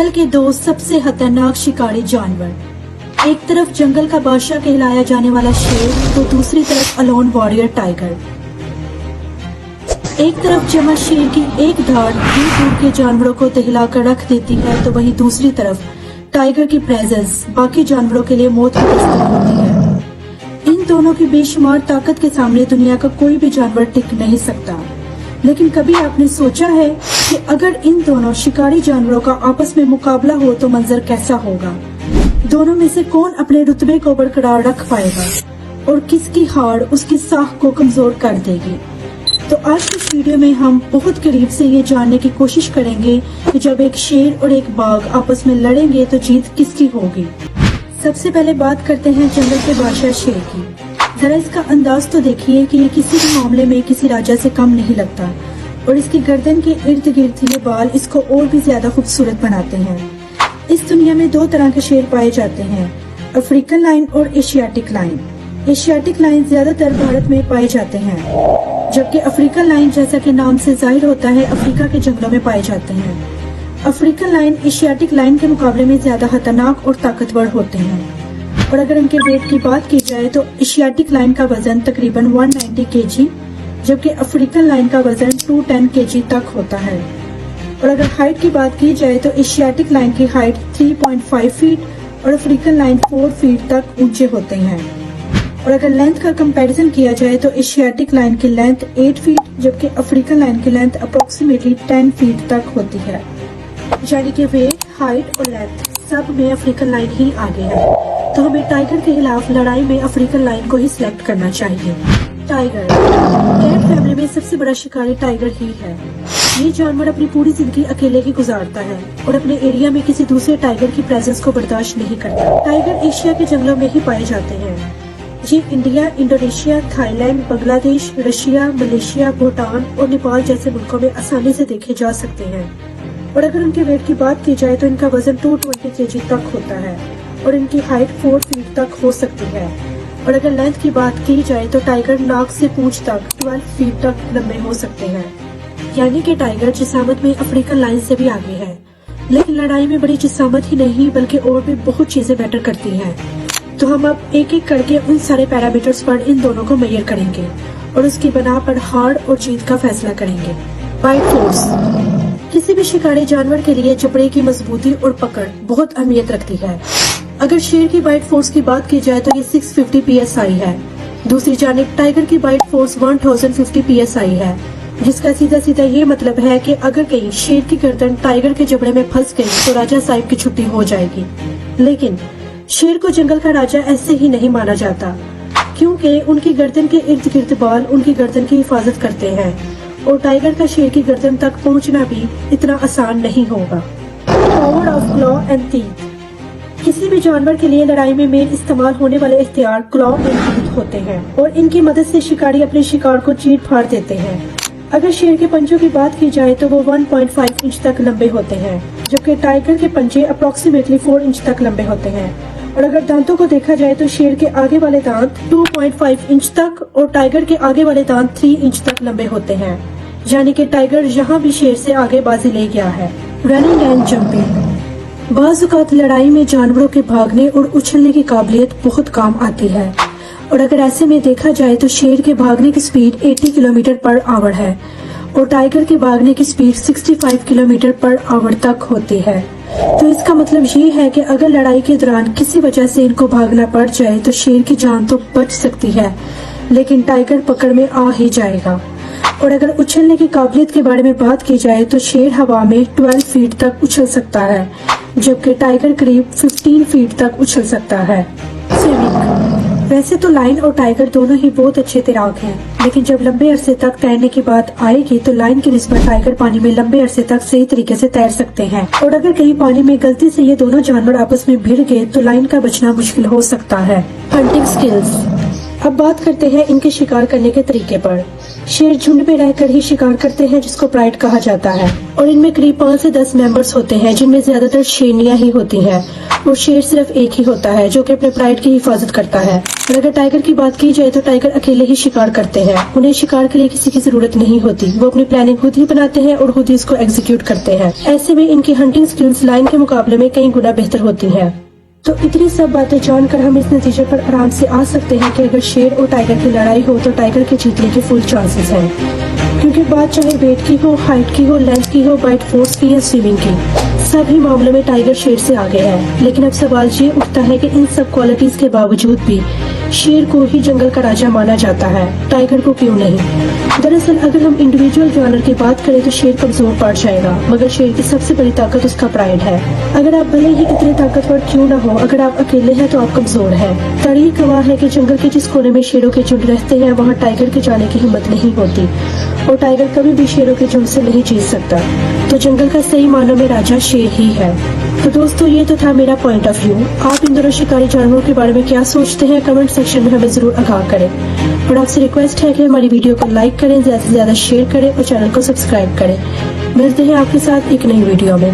जंगल के दो सबसे खतरनाक शिकारी जानवर। एक तरफ जंगल का बादशाह कहलाया जाने वाला शेर, तो दूसरी तरफ अलोन वॉरियर टाइगर। एक तरफ जहाँ शेर की एक धार दूर दूर के जानवरों को दहिला कर रख देती है, तो वहीं दूसरी तरफ टाइगर की प्रेजेंस बाकी जानवरों के लिए मौत की दस्तक होती है। इन दोनों की बेशुमार ताकत के सामने दुनिया का कोई भी जानवर टिक नहीं सकता। लेकिन कभी आपने सोचा है कि अगर इन दोनों शिकारी जानवरों का आपस में मुकाबला हो तो मंजर कैसा होगा? दोनों में से कौन अपने रुतबे को बरकरार रख पाएगा और किसकी हार उसकी साख को कमजोर कर देगी? तो आज की इस वीडियो में हम बहुत करीब से ये जानने की कोशिश करेंगे कि जब एक शेर और एक बाघ आपस में लड़ेंगे तो जीत किसकी होगी। सबसे पहले बात करते हैं जंगल के बादशाह शेर की। जरा इसका अंदाज तो देखिए कि ये किसी भी मामले में किसी राजा से कम नहीं लगता और इसकी गर्दन के इर्द गिर्द ये बाल इसको और भी ज्यादा खूबसूरत बनाते हैं। इस दुनिया में दो तरह के शेर पाए जाते हैं, अफ्रीकन लायन और एशियाटिक लायन। एशियाटिक लायन ज्यादातर भारत में पाए जाते हैं, जबकि अफ्रीकन लायन जैसा कि नाम से जाहिर होता है अफ्रीका के जंगलों में पाए जाते हैं। अफ्रीकन लायन एशियाटिक लायन के मुकाबले में ज्यादा खतरनाक और ताकतवर होते हैं और अगर इनके वेट की बात की जाए तो एशियाटिक लायन का वजन तकरीबन 190 केजी, जबकि अफ्रीकन लायन का वजन 210 केजी तक होता है। और अगर हाइट की बात की जाए तो एशियाटिक लायन की हाइट 3.5 फीट और अफ्रीकन लायन 4 फीट तक ऊंचे होते हैं। और अगर लेंथ का कंपैरिजन किया जाए तो एशियाटिक लायन की लेंथ 8 फीट, जबकि अफ्रीकन लायन की लेंथ अप्रोक्सीमेटली 10 फीट तक होती है। यानी कि वेट, हाइट और लेंथ सब में अफ्रीकन लायन ही आगे है। तो हमें टाइगर के खिलाफ लड़ाई में अफ्रीकन लायन को ही सिलेक्ट करना चाहिए। टाइगर कैट फैमिली में सबसे बड़ा शिकारी टाइगर ही है। ये जानवर अपनी पूरी जिंदगी अकेले ही गुजारता है और अपने एरिया में किसी दूसरे टाइगर की प्रेजेंस को बर्दाश्त नहीं करता। टाइगर एशिया के जंगलों में ही पाए जाते हैं। ये India, Indonesia, Thailand, Bangladesh, Russia, Malaysia, Bhutan और नेपाल जैसे मुल्कों में आसानी से देखे जा सकते हैं। और अगर उनके वेट की बात की जाए तो इनका वजन 220 केजी तक होता है और इनकी हाइट 4 फीट तक हो सकती है। और अगर लेंथ की बात की जाए तो टाइगर नाक से पूंछ तक 12 फीट तक लंबे हो सकते हैं। यानी कि टाइगर जिसामत में अफ्रीकन लायन से भी आगे है। लेकिन लड़ाई में बड़ी जिसामत ही नहीं बल्कि और भी बहुत चीजें मैटर करती हैं। तो हम अब एक एक करके उन सारे पैरामीटर्स पर इन दोनों को मेजर करेंगे और उसकी बना पर हार और जीत का फैसला करेंगे। बाइट फोर्स किसी भी शिकारी जानवर के लिए जबड़े की मजबूती और पकड़ बहुत अहमियत रखती है। अगर शेर की बाइट फोर्स की बात की जाए तो ये 650 PSI है। दूसरी जानिब टाइगर की बाइट फोर्स 1050 PSI है, जिसका सीधा सीधा ये मतलब है कि अगर कहीं शेर की गर्दन टाइगर के जबड़े में फंस गई तो राजा साहिब की छुट्टी हो जाएगी। लेकिन शेर को जंगल का राजा ऐसे ही नहीं माना जाता, क्योंकि उनकी गर्दन के इर्द गिर्द बाल उनकी गर्दन की हिफाजत करते हैं और टाइगर का शेर की गर्दन तक पहुंचना भी इतना आसान नहीं होगा। Power of claw and teeth किसी भी जानवर के लिए लड़ाई में मेन इस्तेमाल होने वाले इख्तियार क्लॉ एंड टीथ होते हैं और इनकी मदद से शिकारी अपने शिकार को चीर फाड़ देते हैं। अगर शेर के पंजों की बात की जाए तो वो 1.5 इंच तक लंबे होते हैं, जबकि टाइगर के पंजे अप्रोक्सीमेटली 4 इंच तक लंबे होते हैं। और अगर दांतों को देखा जाए तो शेर के आगे वाले दांत 2.5 इंच तक और टाइगर के आगे वाले दांत 3 इंच तक लंबे होते हैं। यानी कि टाइगर यहाँ भी शेर से आगे बाजी ले गया है। रनिंग एंड जंपिंग बाज़ औक़ात लड़ाई में जानवरों के भागने और उछलने की काबिलियत बहुत काम आती है और अगर ऐसे में देखा जाए तो शेर के भागने की स्पीड 80 किलोमीटर पर आवर है और टाइगर के भागने की स्पीड 65 किलोमीटर पर आवर तक होती है। तो इसका मतलब ये है कि अगर लड़ाई के दौरान किसी वजह से इनको भागना पड़ जाए तो शेर की जान तो बच सकती है, लेकिन टाइगर पकड़ में आ ही जाएगा। और अगर उछलने की काबिलियत के बारे में बात की जाए तो शेर हवा में 12 फीट तक उछल सकता है, जबकि टाइगर करीब 15 फीट तक उछल सकता है। स्विमिंग वैसे तो लायन और टाइगर दोनों ही बहुत अच्छे तैराक हैं, लेकिन जब लंबे अरसे तक तैरने की बात आएगी तो लायन की निस्बत टाइगर पानी में लंबे अरसे तक सही तरीके से तैर सकते हैं। और अगर कहीं पानी में गलती से ये दोनों जानवर आपस में भिड़ गए तो लायन का बचना मुश्किल हो सकता है। हंटिंग स्किल्स اب بات کرتے ہیں ان کے شکار کرنے کے طریقے پر۔ شیر جھنڈ میں رہ کر ہی شکار کرتے ہیں جس کو پرائڈ کہا جاتا ہے، اور ان میں قریب 5 سے 10 ممبرس ہوتے ہیں جن میں زیادہ تر شیرنیاں ہی ہوتی ہیں، اور شیر صرف ایک ہی ہوتا ہے جو کہ اپنے پرائڈ کی حفاظت کرتا ہے۔ اور اگر ٹائیگر کی بات کی جائے تو ٹائیگر اکیلے ہی شکار کرتے ہیں، انہیں شکار کے لیے کسی کی ضرورت نہیں ہوتی، وہ اپنی پلاننگ خود ہی بناتے ہیں اور خود ہی اس کو ایگزیکیوٹ کرتے ہیں۔ ایسے میں ان کی ہنٹنگ سکلز لائن کے مقابلے میں کئی گنا بہتر ہوتی ہیں۔ تو اتنی سب باتیں جان کر ہم اس نتیجے پر آرام سے آ سکتے ہیں کہ اگر شیر اور ٹائیگر کی لڑائی ہو تو ٹائیگر کے جیتنے کے فل چانسز ہیں، کیونکہ بات چاہے ویٹ کی ہو، ہائٹ کی ہو، لینتھ کی ہو، بائٹ فورس کی یا سوئمنگ کی، سب ہی معاملوں میں ٹائیگر شیر سے آگے ہے۔ لیکن اب سوال یہ اٹھتا ہے کہ ان سب کوالٹیز کے باوجود بھی شیر کو ہی جنگل کا راجہ مانا جاتا ہے، ٹائیگر کو کیوں نہیں؟ دراصل اگر ہم انڈیویجول جانور کی بات کریں تو شیر کمزور پڑ جائے گا، مگر شیر کی سب سے بڑی طاقت اس کا پرائڈ ہے۔ اگر آپ بھلے ہی اتنے طاقتور کیوں نہ ہو، اگر آپ اکیلے ہیں تو آپ کمزور ہیں۔ تاریخ گواہ ہے کہ جنگل کے جس کونے میں شیروں کے جھنڈ رہتے ہیں وہاں ٹائیگر کے جانے کی ہمت نہیں ہوتی، اور ٹائیگر کبھی بھی شیروں کے جھنڈ سے نہیں جیت سکتا۔ تو جنگل کا صحیح معنوں میں راجہ شیر ہی ہے۔ تو دوستو یہ تو تھا میرا پوائنٹ آف ویو۔ آپ ان دونوں شکاری جانوروں کے بارے میں کیا سوچتے ہیں؟ کمنٹ سیکشن میں ہمیں ضرور آگاہ کریں، اور آپ سے ریکویسٹ ہے کہ ہماری ویڈیو کو لائک کریں، زیادہ سے زیادہ شیئر کریں اور چینل کو سبسکرائب کریں۔ ملتے ہیں آپ کے ساتھ ایک نئی ویڈیو میں۔